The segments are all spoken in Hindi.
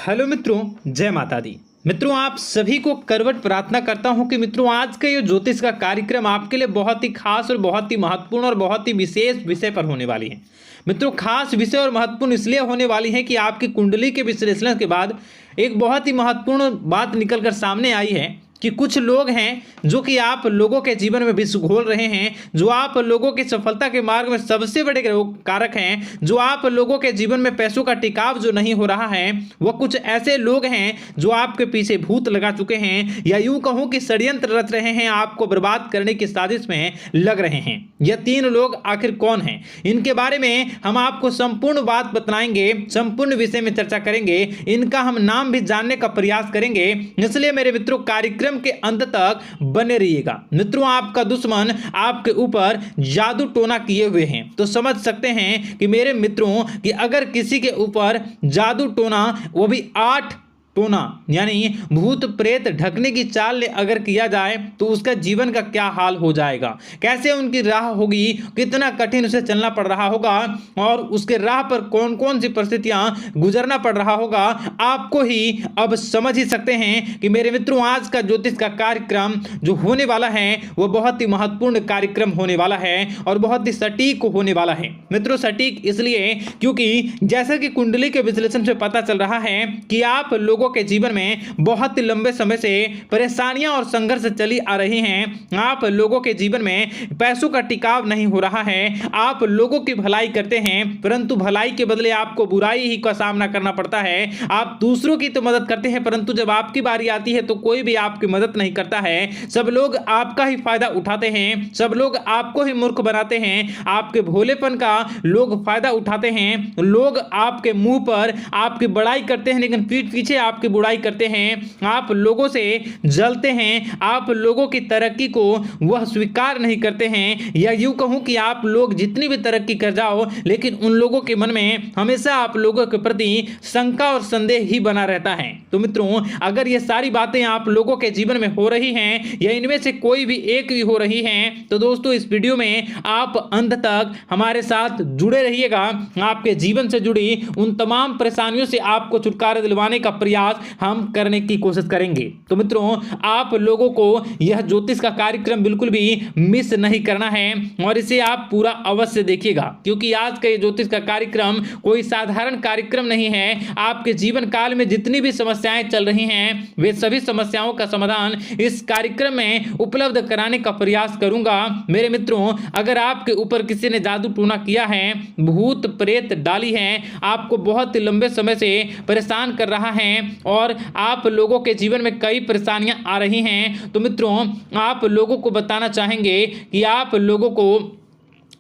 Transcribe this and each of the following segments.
हेलो मित्रों, जय माता दी। मित्रों, आप सभी को करवट प्रार्थना करता हूं कि मित्रों आज का ये ज्योतिष का कार्यक्रम आपके लिए बहुत ही खास और बहुत ही महत्वपूर्ण और बहुत ही विशेष विषय पर होने वाली है। मित्रों, खास विषय और महत्वपूर्ण इसलिए होने वाली है कि आपकी कुंडली के विश्लेषण के बाद एक बहुत ही महत्वपूर्ण बात निकलकर सामने आई है कि कुछ लोग हैं जो कि आप लोगों के जीवन में विष घोल रहे हैं, जो आप लोगों की सफलता के मार्ग में सबसे बड़े कारक हैं, जो आप लोगों के जीवन में पैसों का टिकाव जो नहीं हो रहा है, वह कुछ ऐसे लोग हैं जो आपके पीछे भूत लगा चुके हैं या यूं कहूं कि षड्यंत्र रच रहे हैं, आपको बर्बाद करने की साजिश में लग रहे हैं। यह तीन लोग आखिर कौन हैं, इनके बारे में हम आपको संपूर्ण बात बताएंगे, संपूर्ण विषय में चर्चा करेंगे, इनका हम नाम भी जानने का प्रयास करेंगे। इसलिए मेरे मित्रों, कार्यक्रम के अंत तक बने रहिएगा। मित्रों, आपका दुश्मन आपके ऊपर जादू टोना किए हुए हैं, तो समझ सकते हैं कि मेरे मित्रों कि अगर किसी के ऊपर जादू टोना, वो भी 8 टोना यानी भूत प्रेत ढकने की चाल अगर किया जाए तो उसका जीवन का क्या हाल हो जाएगा, कैसे उनकी राह होगी, कितना कठिन उसे चलना पड़ रहा होगा और उसके राह पर कौन कौन सी परिस्थितियां गुजरना पड़ रहा होगा, आपको ही अब समझ ही सकते हैं कि मेरे मित्रों आज का ज्योतिष का कार्यक्रम जो होने वाला है वह बहुत ही महत्वपूर्ण कार्यक्रम होने वाला है और बहुत ही सटीक होने वाला है। मित्रों, सटीक इसलिए क्योंकि जैसा कि कुंडली के विश्लेषण से पता चल रहा है कि आप लोगों के जीवन में बहुत ही लंबे समय से परेशानियां और संघर्ष चली आ रही हैं। आप लोगों के जीवन में पैसों का टिकाव नहीं हो रहा है। आप लोगों की भलाई करते हैं परंतु भलाई के बदले आपको बुराई ही का सामना करना पड़ता है। आप दूसरों की तो मदद करते हैं परंतु जब आपकी बारी आती है तो कोई भी आपकी मदद नहीं करता है। सब लोग आपका ही फायदा उठाते हैं, सब लोग आपको ही मूर्ख बनाते हैं, आपके भोलेपन का लोग फायदा उठाते हैं। लोग आपके मुंह पर आपकी बड़ाई करते हैं लेकिन पीठ पीछे आपकी बुराई करते हैं। आप लोगों से जलते हैं, आप लोगों की तरक्की को वह स्वीकार नहीं करते हैं, या यूं कहूं कि आप लोग जितनी भी तरक्की कर जाओ लेकिन उन लोगों के मन में हमेशा आप लोगों के प्रति शंका और संदेह ही बना रहता है। तो मित्रों, अगर ये सारी बातें आप लोगों के जीवन में हो रही हैं या इनमें से कोई भी एक भी हो रही हैं तो दोस्तों इस वीडियो में आप अंत तक हमारे साथ जुड़े रहिएगा। आपके जीवन से जुड़ी उन तमाम परेशानियों से आपको छुटकारा दिलवाने का प्रयास हम करने की कोशिश करेंगे। तो मित्रों, आप लोगों को यह ज्योतिष का कार्यक्रम बिल्कुल भी मिस नहीं करना है और इसे आप पूरा अवश्य देखिएगा क्योंकि आज का ये ज्योतिष का कार्यक्रम कोई साधारण कार्यक्रम नहीं है। आपके जीवन काल में जितनी भी समस्याएं चल रही हैं वे सभी समस्याओं का समाधान इस कार्यक्रम में उपलब्ध कराने का प्रयास करूंगा। मेरे मित्रों, अगर आपके ऊपर किसी ने जादू टोना किया है, भूत प्रेत डाली है, आपको बहुत लंबे समय से परेशान कर रहा है और आप लोगों के जीवन में कई परेशानियां आ रही हैं, तो मित्रों आप लोगों को बताना चाहेंगे कि आप लोगों को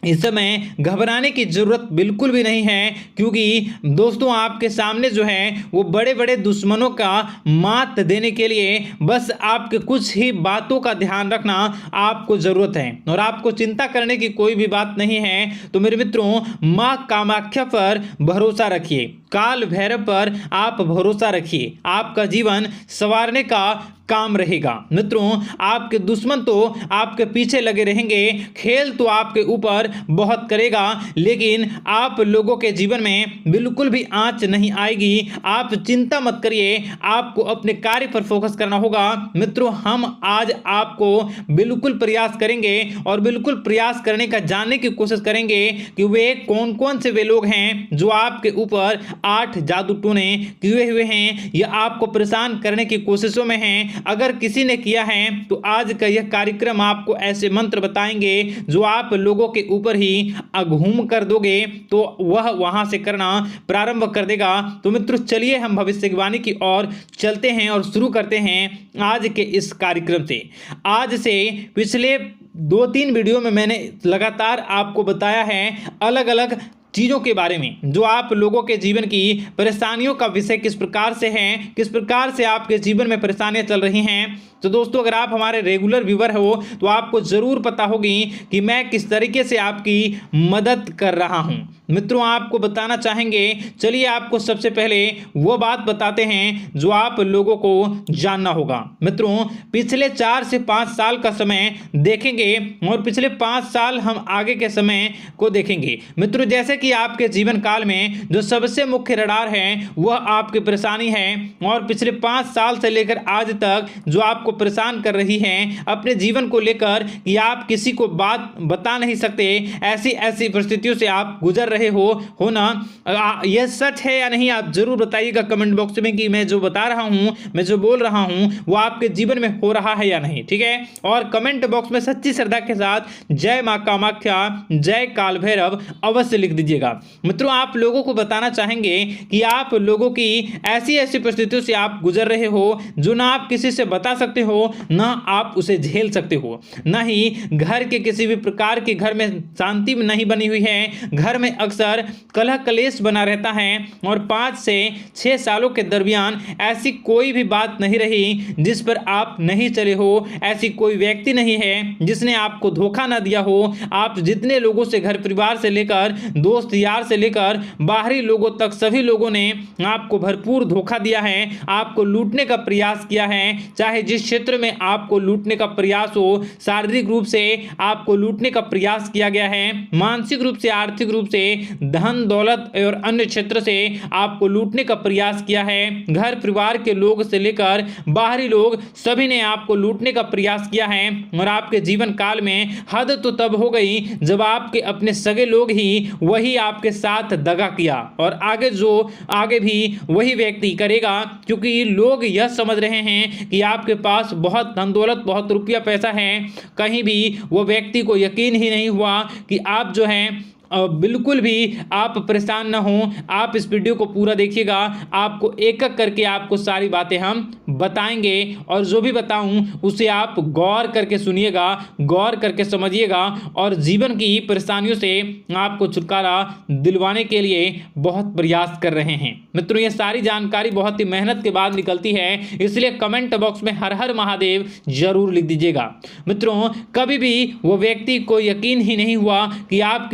इस समय घबराने की जरूरत बिल्कुल भी नहीं है क्योंकि दोस्तों आपके सामने जो है वो बड़े बड़े दुश्मनों का मात देने के लिए बस आपके कुछ ही बातों का ध्यान रखना आपको जरूरत है और आपको चिंता करने की कोई भी बात नहीं है। तो मेरे मित्रों, मां कामाख्या पर भरोसा रखिए, काल भैरव पर आप भरोसा रखिए, आपका जीवन संवारने का काम रहेगा। मित्रों, आपके दुश्मन तो आपके पीछे लगे रहेंगे, खेल तो आपके ऊपर बहुत करेगा लेकिन आप लोगों के जीवन में बिल्कुल भी आंच नहीं आएगी। आप चिंता मत करिए, आपको अपने कार्य पर फोकस करना होगा। मित्रों, हम आज आपको बिल्कुल प्रयास करेंगे और बिल्कुल प्रयास करने का जानने की कोशिश करेंगे कि वे कौन कौन से वे लोग हैं जो आपके ऊपर 8 जादू टोने किए हुए हैं या आपको परेशान करने की कोशिशों में हैं। अगर किसी ने किया है तो आज का यह कार्यक्रम आपको ऐसे मंत्र बताएंगे जो आप लोगों के ऊपर ही अघूम कर दोगे तो वह वहां से करना प्रारंभ कर देगा। तो मित्रों, चलिए हम भविष्यवाणी की ओर चलते हैं और शुरू करते हैं आज के इस कार्यक्रम से। आज से पिछले 2-3 वीडियो में मैंने लगातार आपको बताया है अलग अलग चीज़ों के बारे में जो आप लोगों के जीवन की परेशानियों का विषय किस प्रकार से है, किस प्रकार से आपके जीवन में परेशानियां चल रही हैं। तो दोस्तों, अगर आप हमारे रेगुलर व्यूवर हो तो आपको ज़रूर पता होगी कि मैं किस तरीके से आपकी मदद कर रहा हूं। मित्रों आपको बताना चाहेंगे। चलिए आपको सबसे पहले वो बात बताते हैं जो आप लोगों को जानना होगा। मित्रों पिछले 4 से 5 साल का समय देखेंगे और पिछले 5 साल हम आगे के समय को देखेंगे। मित्रों जैसे कि आपके जीवन काल में जो सबसे मुख्य रडार है वह आपकी परेशानी है और पिछले 5 साल से लेकर आज तक जो आपको परेशान कर रही है अपने जीवन को लेकर कि आप किसी को बात बता नहीं सकते, ऐसी ऐसी परिस्थितियों से आप गुजर रहे हो ना। यह सच है या नहीं आप जरूर बताइएगा कमेंट बॉक्स में कि मैं जो बता रहा हूं, मैं जो बोल रहा हूं वो आपके जीवन में हो रहा है या नहीं। ठीक है, और कमेंट बॉक्स में सच्ची श्रद्धा के साथ जय मां कामाख्या, जय काल भैरव अवश्य लिख दीजिएगा। मित्रों आप लोगों को बताना चाहेंगे कि आप लोगों की ऐसी ऐसी परिस्थितियों से आप गुजर रहे हो जो ना आप किसी से बता सकते हो ना आप उसे झेल सकते हो, ना ही घर के किसी भी प्रकार के घर में शांति नहीं बनी हुई है। घर में अक्सर कलह कलेश बना रहता है और 5 से 6 सालों के दरमियान ऐसी कोई भी बात नहीं रही जिस पर आप नहीं चले हो, ऐसी कोई व्यक्ति नहीं है जिसने आपको धोखा ना दिया हो। आप जितने लोगों से घर परिवार से लेकर दोस्त यार से लेकर बाहरी लोगों तक सभी लोगों ने आपको भरपूर धोखा दिया है, आपको लूटने का प्रयास किया है। चाहे जिस क्षेत्र में आपको लूटने का प्रयास हो, शारीरिक रूप से आपको लूटने का प्रयास किया गया है, मानसिक रूप से आर्थिक रूप से धन दौलत और अन्य क्षेत्र से आपको लूटने का प्रयास किया है। घर परिवार के लोग से लेकर बाहरी लोग सभी ने आपको लूटने का प्रयास किया है और आपके जीवन काल में हद तो तब हो गई जब आपके अपने सगे लोग ही वही आपके साथ दगा किया और आगे भी वही व्यक्ति करेगा, क्योंकि लोग यह समझ रहे हैं कि आपके पास बहुत धन दौलत बहुत रुपया पैसा है। कहीं भी वो व्यक्ति को यकीन ही नहीं हुआ कि आप जो है बिल्कुल भी आप परेशान ना हो। आप इस वीडियो को पूरा देखिएगा, आपको एक एक करके आपको सारी बातें हम बताएंगे और जो भी बताऊं उसे आप गौर करके सुनिएगा, गौर करके समझिएगा और जीवन की परेशानियों से आपको छुटकारा दिलवाने के लिए बहुत प्रयास कर रहे हैं। मित्रों ये सारी जानकारी बहुत ही मेहनत के बाद निकलती है, इसलिए कमेंट बॉक्स में हर हर महादेव जरूर लिख दीजिएगा। मित्रों कभी भी वो व्यक्ति को यकीन ही नहीं हुआ कि आप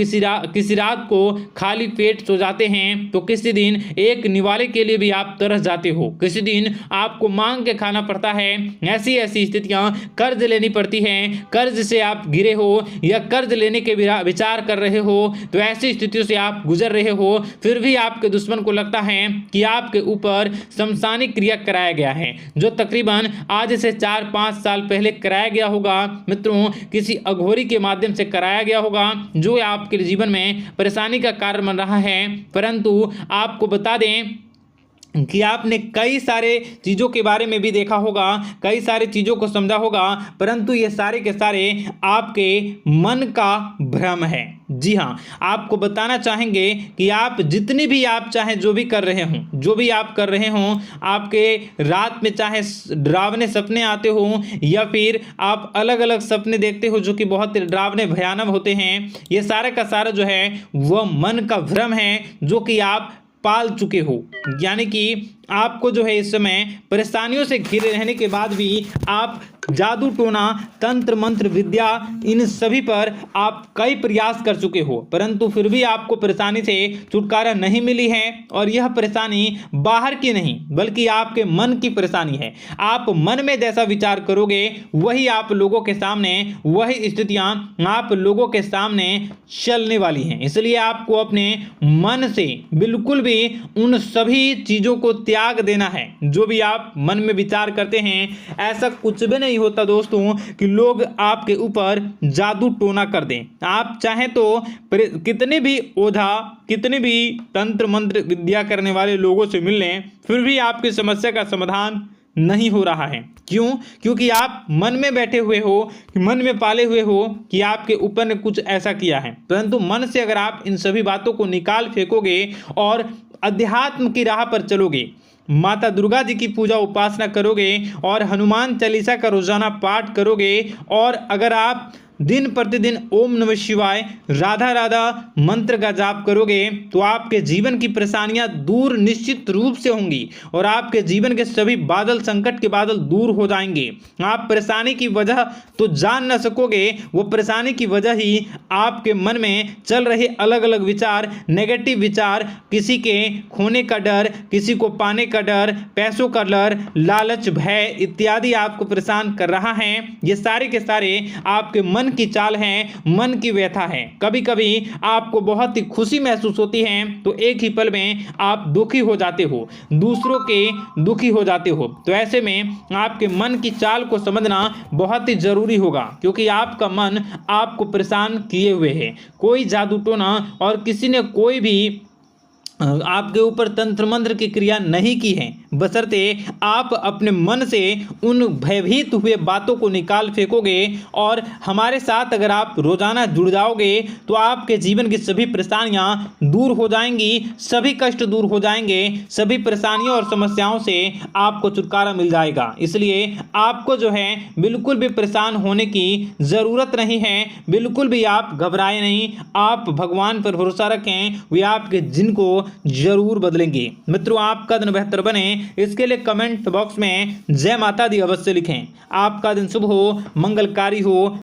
किसी रात को खाली पेट सो जाते हैं तो किसी दिन एक निवाले के लिए भी आप तरस जाते हो, किसी दिन आपको मांग के खाना पड़ता है। ऐसी ऐसी स्थितियां कर्ज लेनी पड़ती हैं, कर्ज से आप घिरे हो या कर्ज लेने के विचार कर रहे हो, तो ऐसी स्थितियों से आप गुजर रहे हो। फिर भी आपके दुश्मन को लगता है कि आपके ऊपर शमशानी क्रिया कराया गया है, जो तकरीबन आज से 4-5 साल पहले कराया गया होगा। मित्रों किसी अघोरी के माध्यम से कराया गया होगा जो आपके जीवन में परेशानी का कारण बन रहा है। परंतु आपको बता दें कि आपने कई सारे चीज़ों के बारे में भी देखा होगा, कई सारी चीज़ों को समझा होगा, परंतु ये सारे के सारे आपके मन का भ्रम है। जी हाँ, आपको बताना चाहेंगे कि आप जितनी भी आप चाहे जो भी कर रहे हों, जो भी आप कर रहे हों, आपके रात में चाहे डरावने सपने आते हों या फिर आप अलग अलग सपने देखते हो जो कि बहुत डरावने भयानक होते हैं, ये सारे का सारा जो है वह मन का भ्रम है जो कि आप पाल चुके हो। यानी कि आपको जो है इस समय परेशानियों से घिरे रहने के बाद भी आप जादू टोना तंत्र मंत्र विद्या इन सभी पर आप कई प्रयास कर चुके हो, परंतु फिर भी आपको परेशानी से छुटकारा नहीं मिली है। और यह परेशानी बाहर की नहीं बल्कि आपके मन की परेशानी है। आप मन में जैसा विचार करोगे वही आप लोगों के सामने, वही स्थितियां आप लोगों के सामने चलने वाली हैं। इसलिए आपको अपने मन से बिल्कुल भी उन सभी चीज़ों को त्याग देना है जो भी आप मन में विचार करते हैं। ऐसा कुछ भी नहीं होता दोस्तों कि लोग आपके ऊपर जादू टोना कर दें। आप चाहें तो कितने भी ओझा, कितने भी तंत्र मंत्र विद्या करने वाले लोगों से मिल लें, फिर भी आपकी समस्या का समाधान नहीं हो रहा है। क्यों? क्योंकि आप मन में बैठे हुए हो, मन में पाले हुए हो कि आपके ऊपर ने कुछ ऐसा किया है। परंतु मन से अगर आप इन सभी बातों को निकाल फेंकोगे और अध्यात्म की राह पर चलोगे, माता दुर्गा जी की पूजा उपासना करोगे और हनुमान चालीसा का रोजाना पाठ करोगे, और अगर आप दिन प्रतिदिन ओम नमः शिवाय राधा राधा मंत्र का जाप करोगे तो आपके जीवन की परेशानियां दूर निश्चित रूप से होंगी और आपके जीवन के सभी बादल, संकट के बादल दूर हो जाएंगे। आप परेशानी की वजह तो जान न सकोगे, वो परेशानी की वजह ही आपके मन में चल रहे अलग अलग विचार, नेगेटिव विचार, किसी के खोने का डर, किसी को पाने का डर, पैसों का डर, लालच, भय इत्यादि आपको परेशान कर रहा है। ये सारे के सारे आपके मन की चाल हैं, मन की व्यथा है। कभी कभी आपको बहुत ही खुशी महसूस होती है तो एक ही पल में आप दुखी हो जाते हो, दूसरों के दुखी हो जाते हो। तो ऐसे में आपके मन की चाल को समझना बहुत ही जरूरी होगा, क्योंकि आपका मन आपको परेशान किए हुए है। कोई जादू टोना और किसी ने कोई भी आपके ऊपर तंत्र मंत्र की क्रिया नहीं की है, बशर्ते आप अपने मन से उन भयभीत हुए बातों को निकाल फेंकोगे और हमारे साथ अगर आप रोजाना जुड़ जाओगे तो आपके जीवन की सभी परेशानियां दूर हो जाएंगी, सभी कष्ट दूर हो जाएंगे, सभी परेशानियों और समस्याओं से आपको छुटकारा मिल जाएगा। इसलिए आपको जो है बिल्कुल भी परेशान होने की ज़रूरत नहीं है, बिल्कुल भी आप घबराए नहीं। आप भगवान पर भरोसा रखें, वे आपके जिनको जरूर बदलेंगे। मित्रों, आपका दिन बेहतर बने इसके लिए कमेंट बॉक्स में जय माता दी अवश्य लिखें। आपका दिन शुभ हो, मंगलकारी हो।